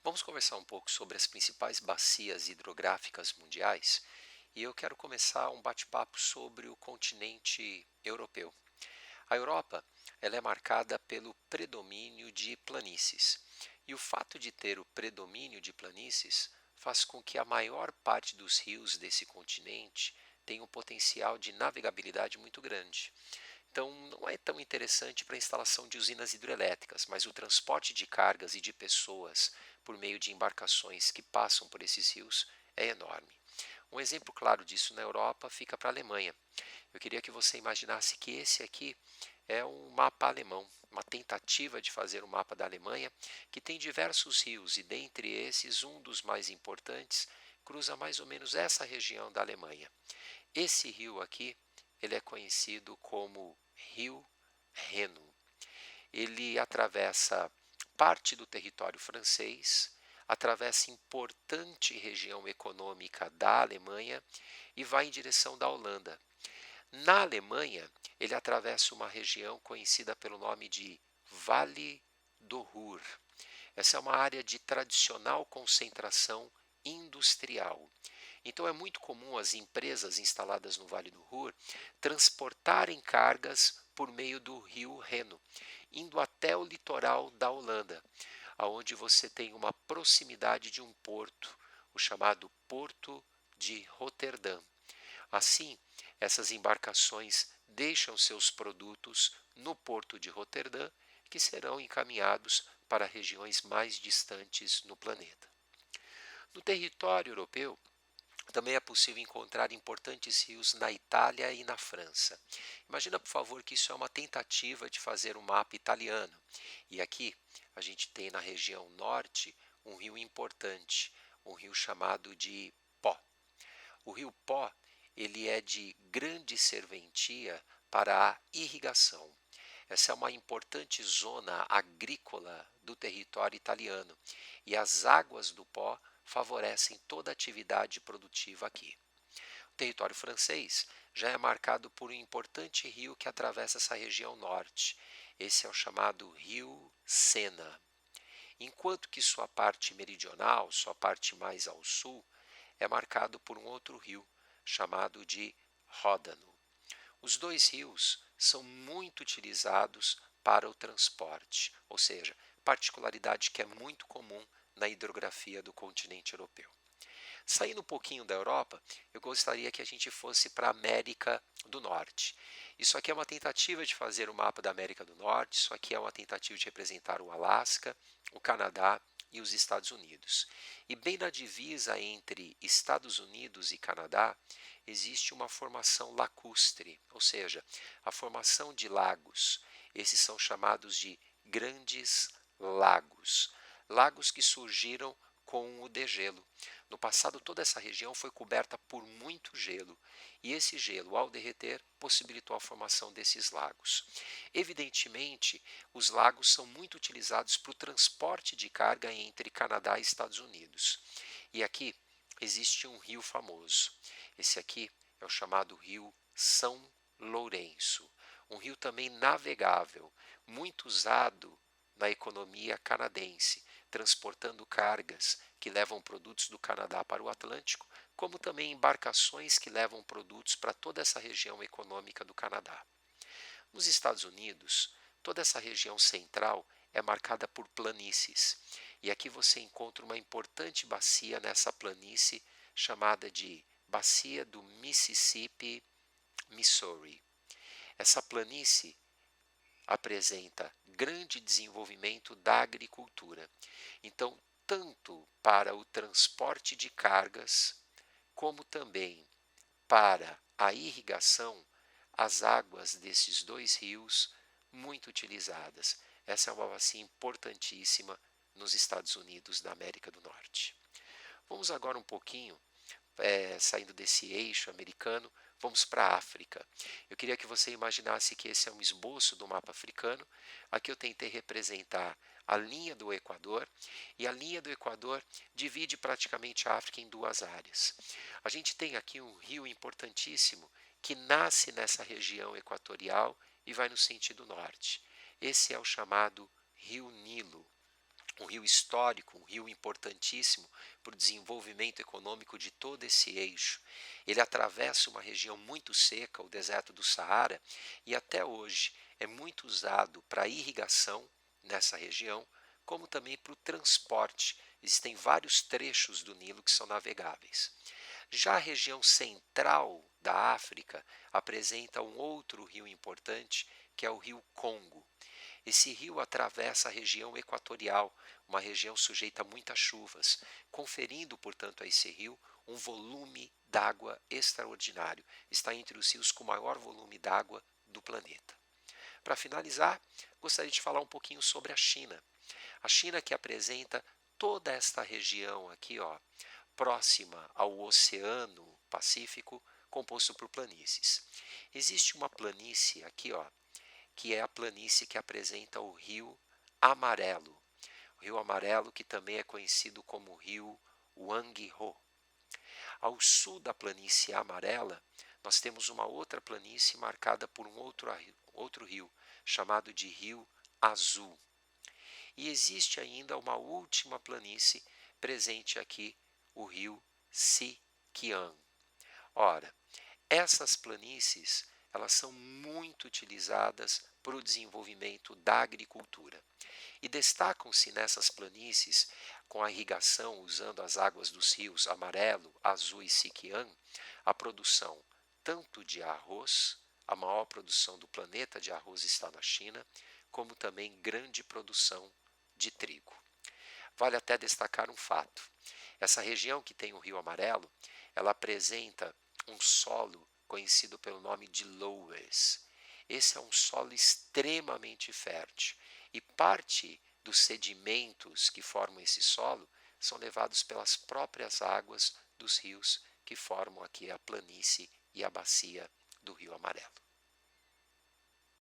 Vamos conversar um pouco sobre as principais bacias hidrográficas mundiais e eu quero começar um bate-papo sobre o continente europeu. A Europa, ela é marcada pelo predomínio de planícies e o fato de ter o predomínio de planícies faz com que a maior parte dos rios desse continente tenha um potencial de navegabilidade muito grande. Então, não é tão interessante para a instalação de usinas hidrelétricas, mas o transporte de cargas e de pessoas por meio de embarcações que passam por esses rios é enorme. Um exemplo claro disso na Europa fica para a Alemanha. Eu queria que você imaginasse que esse aqui é um mapa alemão, uma tentativa de fazer um mapa da Alemanha que tem diversos rios e dentre esses um dos mais importantes cruza mais ou menos essa região da Alemanha. Esse rio aqui, ele é conhecido como Rio Reno. Ele atravessa parte do território francês, atravessa importante região econômica da Alemanha e vai em direção da Holanda. Na Alemanha, ele atravessa uma região conhecida pelo nome de Vale do Ruhr. Essa é uma área de tradicional concentração industrial. Então é muito comum as empresas instaladas no Vale do Ruhr transportarem cargas por meio do rio Reno, indo até o litoral da Holanda, aonde você tem uma proximidade de um porto, o chamado Porto de Roterdã. Assim, essas embarcações deixam seus produtos no porto de Roterdã, que serão encaminhados para regiões mais distantes no planeta. No território europeu, também é possível encontrar importantes rios na Itália e na França. Imagina, por favor, que isso é uma tentativa de fazer um mapa italiano. E aqui a gente tem na região norte um rio importante, um rio chamado de Pó. O rio Pó, ele é de grande serventia para a irrigação. Essa é uma importante zona agrícola do território italiano e as águas do Pó favorecem toda a atividade produtiva aqui. O território francês já é marcado por um importante rio que atravessa essa região norte. Esse é o chamado Rio Sena. Enquanto que sua parte meridional, sua parte mais ao sul, é marcado por um outro rio chamado de Ródano. Os dois rios são muito utilizados para o transporte, ou seja, particularidade que é muito comum na hidrografia do continente europeu. Saindo um pouquinho da Europa, eu gostaria que a gente fosse para a América do Norte. Isso aqui é uma tentativa de fazer o mapa da América do Norte, isso aqui é uma tentativa de representar o Alasca, o Canadá e os Estados Unidos. E bem na divisa entre Estados Unidos e Canadá, existe uma formação lacustre, ou seja, a formação de lagos. Esses são chamados de grandes lagos. Lagos que surgiram com o degelo. No passado, toda essa região foi coberta por muito gelo, e esse gelo, ao derreter, possibilitou a formação desses lagos. Evidentemente, os lagos são muito utilizados para o transporte de carga entre Canadá e Estados Unidos. E aqui existe um rio famoso. Esse aqui é o chamado Rio São Lourenço, um rio também navegável, muito usado na economia canadense, transportando cargas que levam produtos do Canadá para o Atlântico, como também embarcações que levam produtos para toda essa região econômica do Canadá. Nos Estados Unidos, toda essa região central é marcada por planícies, e aqui você encontra uma importante bacia nessa planície chamada de Bacia do Mississippi, Missouri. Essa planície apresenta grande desenvolvimento da agricultura. Então, tanto para o transporte de cargas, como também para a irrigação, as águas desses dois rios muito utilizadas. Essa é uma bacia importantíssima nos Estados Unidos da América do Norte. Vamos agora um pouquinho saindo desse eixo americano, vamos para a África. Eu queria que você imaginasse que esse é um esboço do mapa africano. Aqui eu tentei representar a linha do Equador, e a linha do Equador divide praticamente a África em duas áreas. A gente tem aqui um rio importantíssimo que nasce nessa região equatorial e vai no sentido norte. Esse é o chamado Rio Nilo. um rio histórico, um rio importantíssimo para o desenvolvimento econômico de todo esse eixo. Ele atravessa uma região muito seca, o deserto do Saara, e até hoje é muito usado para irrigação nessa região, como também para o transporte. Existem vários trechos do Nilo que são navegáveis. Já a região central da África apresenta um outro rio importante, que é o rio Congo. Esse rio atravessa a região equatorial, uma região sujeita a muitas chuvas, conferindo, portanto, a esse rio um volume d'água extraordinário. Está entre os rios com maior volume d'água do planeta. Para finalizar, gostaria de falar um pouquinho sobre a China. A China que apresenta toda esta região aqui, ó, próxima ao Oceano Pacífico, composto por planícies. Existe uma planície aqui, ó, que é a planície que apresenta o Rio Amarelo. O Rio Amarelo, que também é conhecido como o Rio Wangho. Ao sul da planície amarela, nós temos uma outra planície marcada por um outro rio, chamado de Rio Azul. E existe ainda uma última planície presente aqui, o rio Siquian. Ora, essas planícies, elas são muito utilizadas para o desenvolvimento da agricultura. E destacam-se nessas planícies, com a irrigação usando as águas dos rios Amarelo, Azul e Siquian, a produção tanto de arroz, a maior produção do planeta de arroz está na China, como também grande produção de trigo. Vale até destacar um fato. Essa região que tem o Rio Amarelo, ela apresenta um solo conhecido pelo nome de loess. Esse é um solo extremamente fértil e parte dos sedimentos que formam esse solo são levados pelas próprias águas dos rios que formam aqui a planície e a bacia do Rio Amarelo.